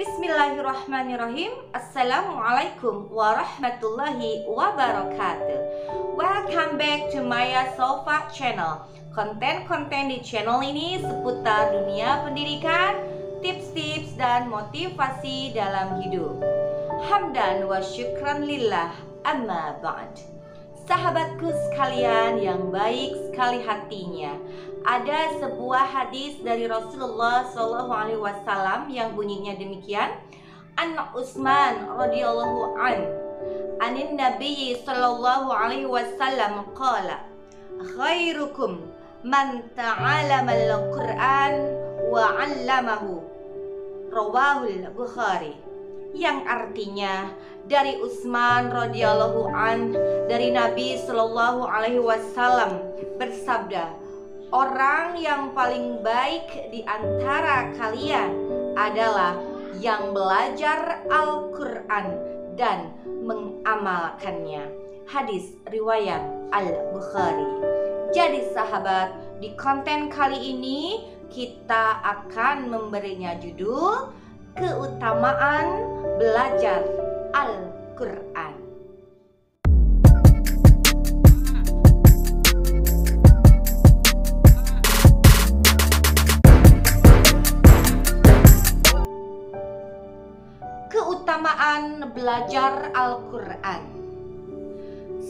Bismillahirrahmanirrahim. Assalamualaikum warahmatullahi wabarakatuh. Welcome back to Maya Sofa Channel. Konten-konten di channel ini seputar dunia pendidikan, tips-tips dan motivasi dalam hidup. Hamdan wa syukran lillah, amma ba'd. Sahabatku sekalian yang baik sekali hatinya, ada sebuah hadis dari Rasulullah SAW yang bunyinya demikian. An Utsman radhiyallahu anin Nabi sallallahu alaihi wasallam qala khairukum man ta'allama al-Qur'an wa 'allamahu, rawahul Bukhari. Yang artinya dari Utsman radhiyallahu an dari Nabi sallallahu alaihi wasallam bersabda, orang yang paling baik di antara kalian adalah yang belajar Al-Quran dan mengamalkannya. Hadis riwayat Al-Bukhari. Jadi sahabat, di konten kali ini kita akan memberinya judul keutamaan belajar Al-Quran. Keutamaan belajar Al-Quran.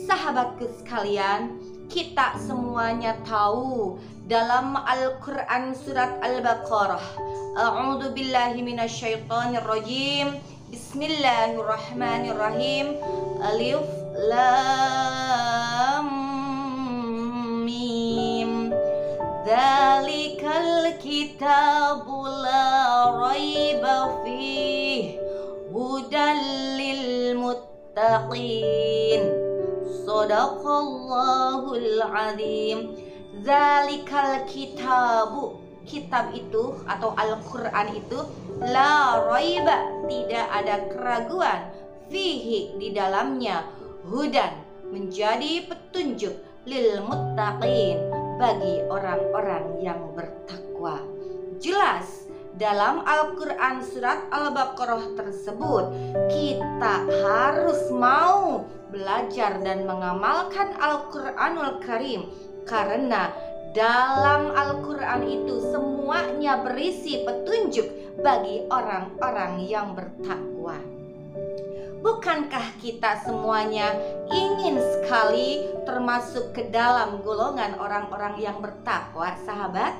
Sahabatku sekalian, kita semuanya tahu dalam Al-Quran surat Al-Baqarah, A'udzu billahi minasyaitonir rajim. Bismillahirrahmanirrahim. Alif lam mim. Dzalikal kitabu la raiba fihi hudan lil muttaqin. Shadaqallahul azim. Dzalikal kitabu, kitab itu atau Al-Quran itu, la raiba, tidak ada keraguan, fihi, di dalamnya, hudan, menjadi petunjuk, lil muttaqin, bagi orang-orang yang bertakwa. Jelas dalam Al-Quran surat Al-Baqarah tersebut, kita harus mau belajar dan mengamalkan Al-Quranul Karim, karena dalam Al-Quran itu semuanya berisi petunjuk bagi orang-orang yang bertakwa. Bukankah kita semuanya ingin sekali termasuk ke dalam golongan orang-orang yang bertakwa, sahabat?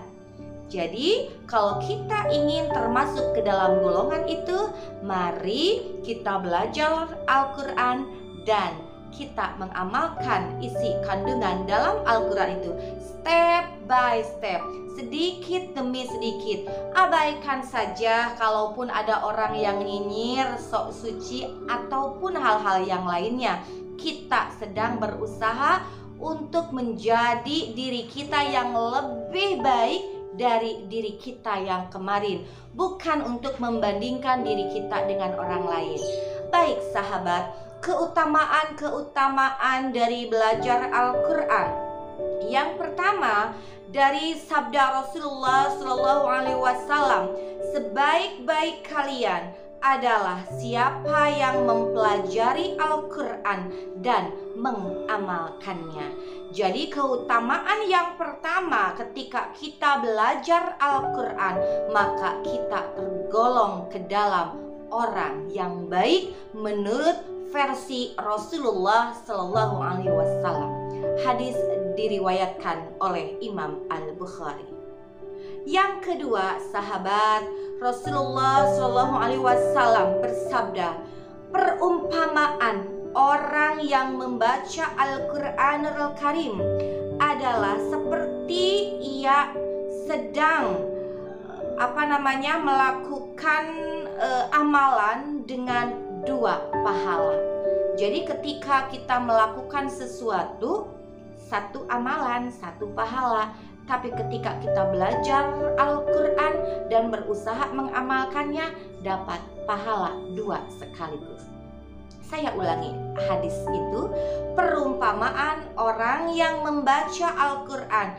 Jadi kalau kita ingin termasuk ke dalam golongan itu, mari kita belajar Al-Quran dan kita mengamalkan isi kandungan dalam Al-Quran itu step by step, sedikit demi sedikit. Abaikan saja kalaupun ada orang yang nyinyir, sok suci, ataupun hal-hal yang lainnya. Kita sedang berusaha untuk menjadi diri kita yang lebih baik dari diri kita yang kemarin, bukan untuk membandingkan diri kita dengan orang lain. Baik sahabat, keutamaan dari belajar Al-Quran. Yang pertama, dari sabda Rasulullah SAW, sebaik-baik kalian adalah siapa yang mempelajari Al-Quran dan mengamalkannya. Jadi keutamaan yang pertama ketika kita belajar Al-Quran, maka kita tergolong ke dalam orang yang baik menurut versi Rasulullah Sallallahu Alaihi Wasallam. Hadis diriwayatkan oleh Imam Al-Bukhari. Yang kedua, sahabat, Rasulullah Sallallahu Alaihi Wasallam bersabda, perumpamaan orang yang membaca Al-Quranul Karim adalah seperti ia sedang melakukan amalan dengan 2 pahala. Jadi ketika kita melakukan sesuatu, 1 amalan, 1 pahala. Tapi ketika kita belajar Al-Quran dan berusaha mengamalkannya, dapat pahala 2 sekaligus. Saya ulangi hadis itu, perumpamaan orang yang membaca Al-Quran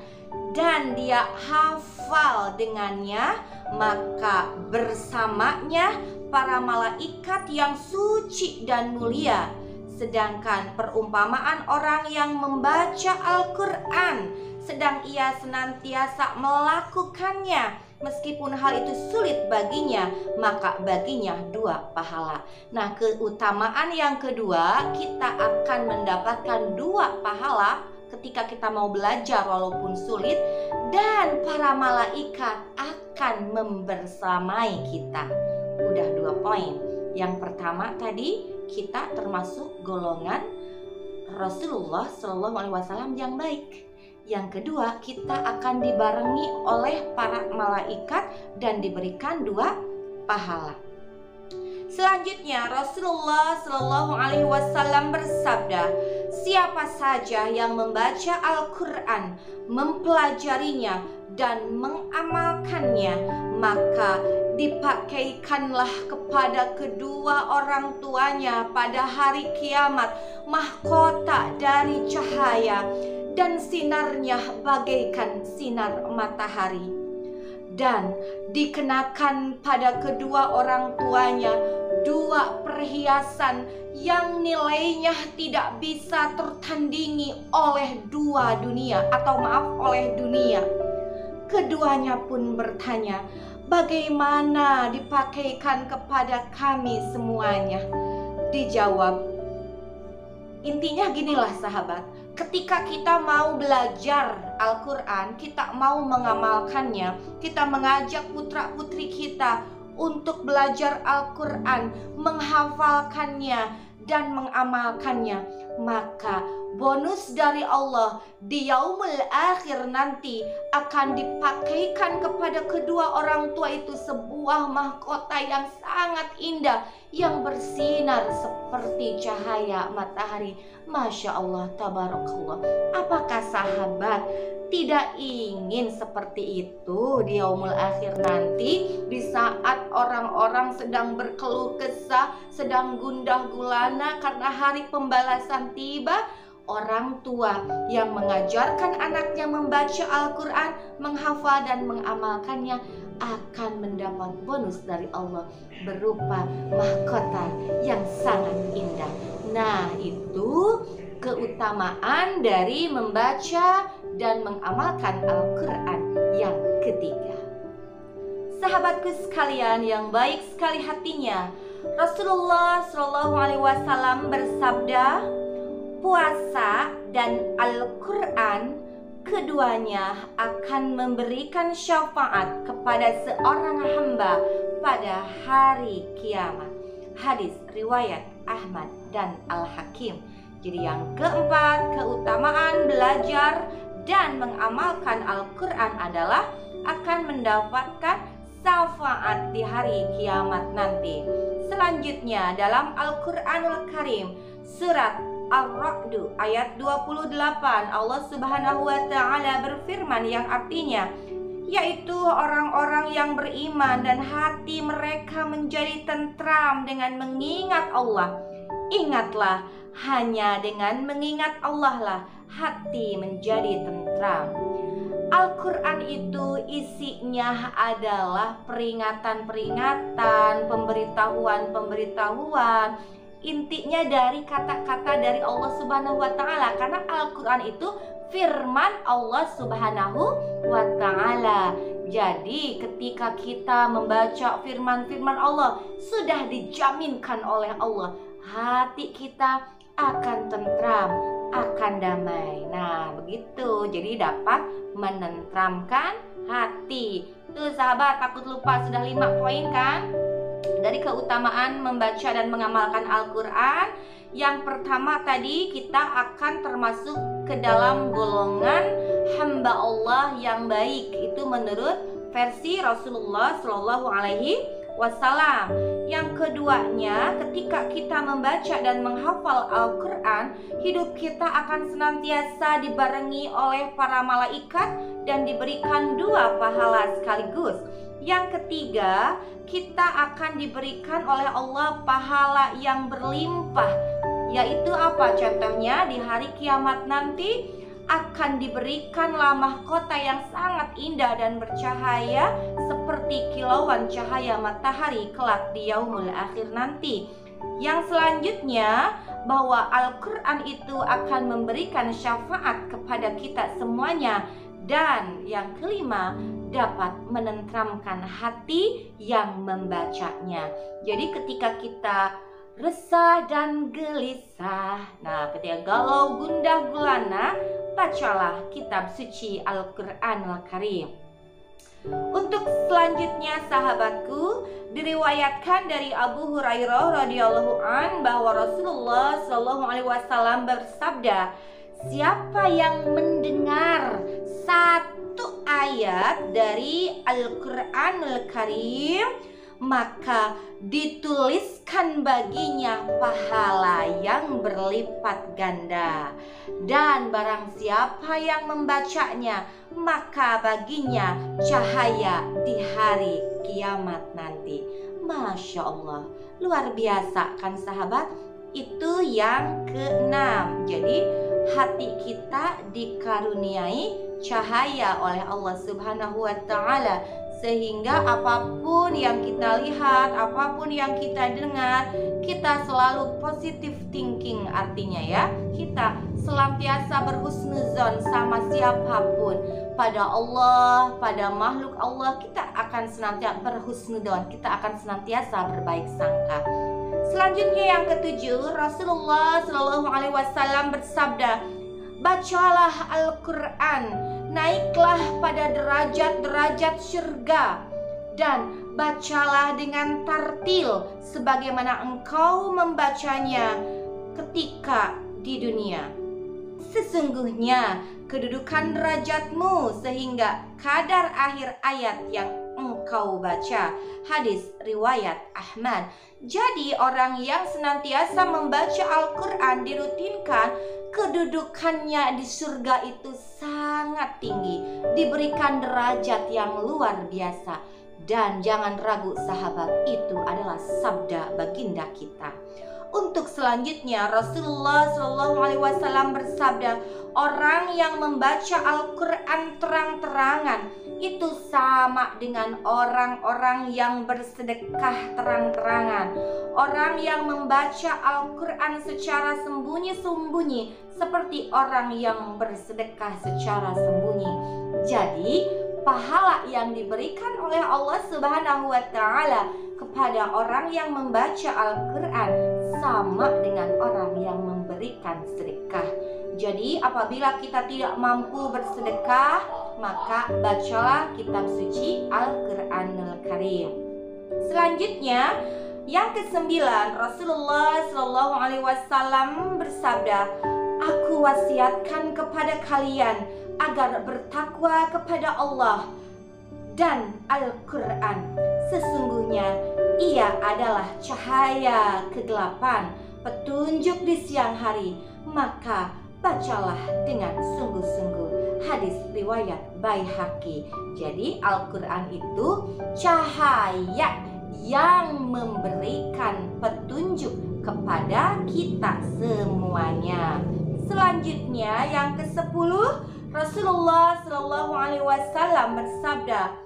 dan dia hafal dengannya, maka bersamanya para malaikat yang suci dan mulia. Sedangkan perumpamaan orang yang membaca Al-Quran sedang ia senantiasa melakukannya, meskipun hal itu sulit baginya, maka baginya 2 pahala. Nah, keutamaan yang kedua, kita akan mendapatkan 2 pahala ketika kita mau belajar walaupun sulit, dan para malaikat akan membersamai kita. Udah 2 poin. Yang pertama tadi, kita termasuk golongan Rasulullah SAW yang baik. Yang kedua, kita akan dibarengi oleh para malaikat dan diberikan 2 pahala. Selanjutnya Rasulullah SAW bersabda, siapa saja yang membaca Al-Quran, mempelajarinya dan mengamalkannya, maka dipakaikanlah kepada kedua orang tuanya pada hari kiamat mahkota dari cahaya, dan sinarnya bagaikan sinar matahari. Dan dikenakan pada kedua orang tuanya 2 perhiasan yang nilainya tidak bisa tertandingi oleh oleh dunia. Keduanya pun bertanya, bagaimana dipakaikan kepada kami semuanya? Dijawab, intinya ginilah sahabat, ketika kita mau belajar Al-Quran, kita mau mengamalkannya, kita mengajak putra-putri kita untuk belajar Al-Quran, menghafalkannya dan mengamalkannya, maka bonus dari Allah di yaumul akhir nanti akan dipakaikan kepada kedua orang tua itu sebuah mahkota yang sangat indah, yang bersinar seperti cahaya matahari. Masya Allah, tabarakallah. Apakah sahabat tidak ingin seperti itu di yaumul akhir nanti, di saat orang-orang sedang berkeluh kesah, sedang gundah gulana karena hari pembalasan tiba? Orang tua yang mengajarkan anaknya membaca Al-Quran, menghafal dan mengamalkannya akan mendapat bonus dari Allah berupa mahkota yang sangat indah. Nah, itu keutamaan dari membaca dan mengamalkan Al-Quran yang ketiga. Sahabatku sekalian yang baik sekali hatinya, Rasulullah SAW bersabda, puasa dan Al-Quran keduanya akan memberikan syafaat kepada seorang hamba pada hari kiamat. Hadis riwayat Ahmad dan Al-Hakim. Jadi yang keempat, keutamaan belajar dan mengamalkan Al-Quran adalah akan mendapatkan syafaat di hari kiamat nanti. Selanjutnya dalam Al-Quranul Karim, surat Ar-Ra'd ayat 28, Allah Subhanahu wa Ta'ala berfirman yang artinya, yaitu orang-orang yang beriman dan hati mereka menjadi tentram dengan mengingat Allah. Ingatlah, hanya dengan mengingat Allah lah hati menjadi tentram. Al-Quran itu isinya adalah peringatan-peringatan, pemberitahuan-pemberitahuan, intinya dari kata-kata dari Allah Subhanahu wa Ta'ala, karena Al-Quran itu firman Allah Subhanahu wa Ta'ala. Jadi ketika kita membaca firman-firman Allah, sudah dijaminkan oleh Allah, hati kita akan tentram, akan damai. Nah, begitu. Jadi dapat menentramkan hati. Tuh sahabat, takut lupa, sudah 5 poin kan? Dari keutamaan membaca dan mengamalkan Al-Quran. Yang pertama tadi, kita akan termasuk ke dalam golongan hamba Allah yang baik. Itu menurut versi Rasulullah SAW. Yang keduanya, ketika kita membaca dan menghafal Al-Quran, hidup kita akan senantiasa dibarengi oleh para malaikat dan diberikan 2 pahala sekaligus. Yang ketiga, kita akan diberikan oleh Allah pahala yang berlimpah. Yaitu apa contohnya? Di hari kiamat nanti akan diberikanlah mahkota yang sangat indah dan bercahaya seperti kilauan cahaya matahari kelak di yaumul akhir nanti. Yang selanjutnya, bahwa Al-Quran itu akan memberikan syafaat kepada kita semuanya. Dan yang kelima, dapat menenteramkan hati yang membacanya. Jadi ketika kita resah dan gelisah, nah ketika galau gundah gulana, bacalah kitab suci Al-Quranul Karim. Untuk selanjutnya sahabatku, diriwayatkan dari Abu Hurairah radhiyallahu an bahwa Rasulullah shallallahu alaihi wasallam bersabda, siapa yang mendengar satu ayat dari Al-Quranul Karim, maka dituliskan baginya pahala yang berlipat ganda. Dan barang siapa yang membacanya, maka baginya cahaya di hari kiamat nanti. Masya Allah, luar biasa kan sahabat? Itu yang keenam. Jadi hati kita dikaruniai cahaya oleh Allah Subhanahu wa ta'ala, sehingga apapun yang kita lihat, apapun yang kita dengar, kita selalu positive thinking. Artinya ya, kita senantiasa berhusnuzon sama siapapun, pada Allah, pada makhluk Allah, kita akan senantiasa berhusnuzon, kita akan senantiasa berbaik sangka. Selanjutnya yang ketujuh, Rasulullah Shallallahu Alaihi Wasallam bersabda, bacalah Al-Quran, naiklah pada derajat-derajat syurga, dan bacalah dengan tartil sebagaimana engkau membacanya ketika di dunia. Sesungguhnya kedudukan derajatmu sehingga kadar akhir ayat yang engkau baca. Hadis riwayat Ahmad. Jadi orang yang senantiasa membaca Al-Quran dirutinkan, kedudukannya di surga itu sangat tinggi, diberikan derajat yang luar biasa. Dan jangan ragu sahabat, itu adalah sabda baginda kita. Untuk selanjutnya, Rasulullah SAW bersabda, orang yang membaca Al-Quran terang-terangan itu sama dengan orang-orang yang bersedekah terang-terangan. Orang yang membaca Al-Quran secara sembunyi-sembunyi seperti orang yang bersedekah secara sembunyi. Jadi pahala yang diberikan oleh Allah Subhanahu wa ta'ala kepada orang yang membaca Al-Quran sama dengan orang yang memberikan sedekah. Jadi apabila kita tidak mampu bersedekah, maka bacalah kitab suci Al-Quranul Karim. Selanjutnya, yang kesembilan, Rasulullah Shallallahu Alaihi Wasallam bersabda, aku wasiatkan kepada kalian agar bertakwa kepada Allah dan Al-Quran. Sesungguhnya ia adalah cahaya kegelapan, petunjuk di siang hari. Maka bacalah dengan sungguh-sungguh. Hadis riwayat Baihaqi. Jadi Al-Quran itu cahaya yang memberikan petunjuk kepada kita semuanya. Selanjutnya yang ke-10, Rasulullah Shallallahu Alaihi Wasallam bersabda,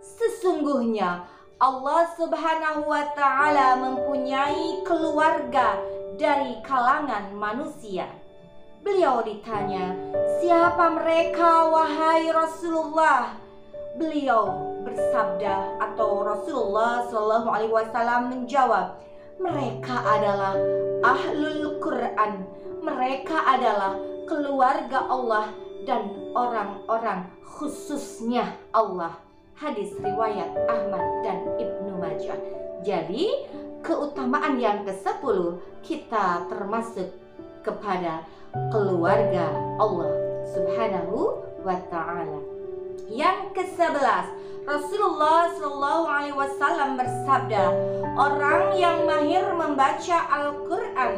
sesungguhnya Allah Subhanahu wa ta'ala mempunyai keluarga dari kalangan manusia. Beliau ditanya, siapa mereka wahai Rasulullah? Beliau bersabda, atau Rasulullah Shallallahu Alaihi Wasallam menjawab, mereka adalah Ahlul Quran. Mereka adalah keluarga Allah dan orang-orang khususnya Allah. Hadis riwayat Ahmad dan Ibnu Majah. Jadi keutamaan yang ke-10, kita termasuk kepada keluarga Allah Subhanahu wa ta'ala. Yang ke-11, Rasulullah Shallallahu Alaihi Wasallam bersabda, orang yang mahir membaca Al-Quran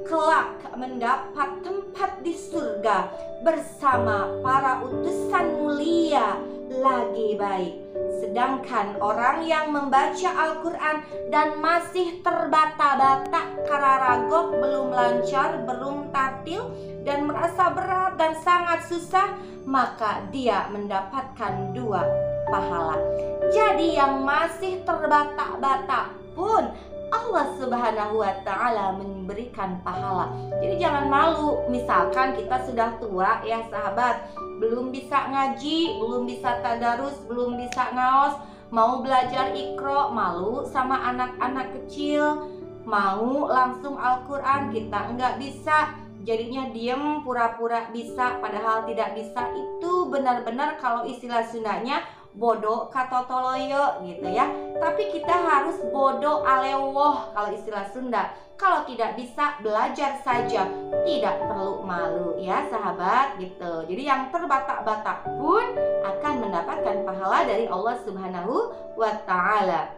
kelak mendapat tempat di surga bersama para utusan mulia lagi baik. Sedangkan orang yang membaca Al-Quran dan masih terbata-bata karena ragok, belum lancar, belum tartil, dan merasa berat dan sangat susah, maka dia mendapatkan 2 pahala. Jadi yang masih terbata-bata pun Allah Subhanahu wa Ta'ala memberikan pahala. Jadi jangan malu. Misalkan kita sudah tua ya sahabat, belum bisa ngaji, belum bisa tadarus, belum bisa ngaos, mau belajar Iqra, malu sama anak-anak kecil, mau langsung Al-Quran, kita enggak bisa, jadinya diem pura-pura bisa padahal tidak bisa. Itu benar-benar kalau istilah Sundanya bodoh katotoloyo gitu ya. Tapi kita harus bodoh alewoh kalau istilah Sunda. Kalau tidak bisa, belajar saja, tidak perlu malu ya sahabat gitu. Jadi yang terbata-bata pun akan mendapatkan pahala dari Allah Subhanahu wa Ta'ala.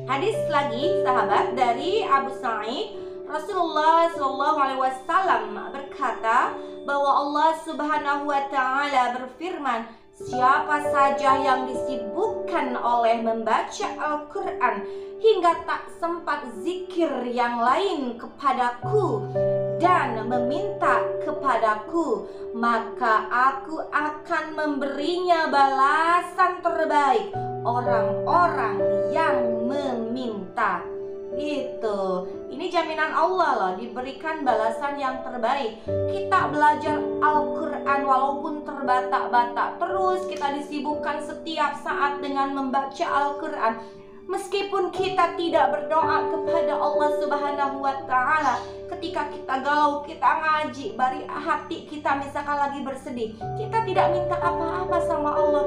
Hadis lagi sahabat dari Abu Sa'id, Rasulullah SAW berkata bahwa Allah Subhanahu wa Ta'ala berfirman, siapa saja yang disibukkan oleh membaca Al-Quran hingga tak sempat zikir yang lain kepadaku dan meminta kepadaku, maka aku akan memberinya balasan terbaik orang-orang yang meminta. Gitu. Ini jaminan Allah loh, diberikan balasan yang terbaik. Kita belajar Al-Quran walaupun terbata-bata, terus kita disibukkan setiap saat dengan membaca Al-Quran. Meskipun kita tidak berdoa kepada Allah Subhanahu wa Ta'ala, ketika kita galau, kita ngaji, bari hati kita misalkan lagi bersedih, kita tidak minta apa-apa sama Allah,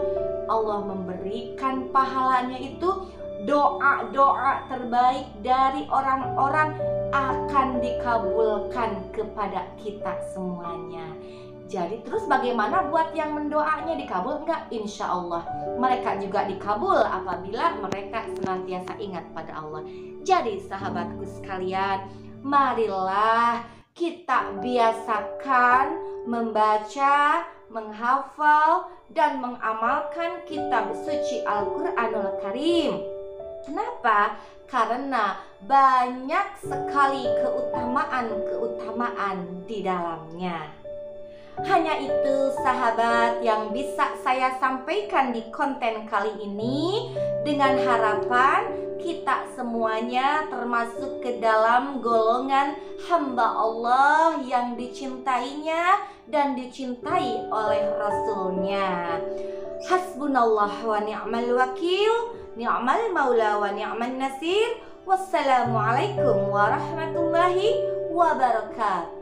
Allah memberikan pahalanya itu. Doa-doa terbaik dari orang-orang akan dikabulkan kepada kita semuanya. Jadi terus bagaimana buat yang mendoanya dikabul enggak? Insya Allah mereka juga dikabul apabila mereka senantiasa ingat pada Allah. Jadi sahabatku sekalian, marilah kita biasakan membaca, menghafal, dan mengamalkan kitab suci Al-Quranul Karim. Kenapa? Karena banyak sekali keutamaan-keutamaan di dalamnya. Hanya itu sahabat yang bisa saya sampaikan di konten kali ini, dengan harapan kita semuanya termasuk ke dalam golongan hamba Allah yang dicintainya dan dicintai oleh Rasulnya. Hasbunallah wa ni'mal wakil, ni'mal maula wa ni'man nasir. Wassalamualaikum warahmatullahi wabarakatuh.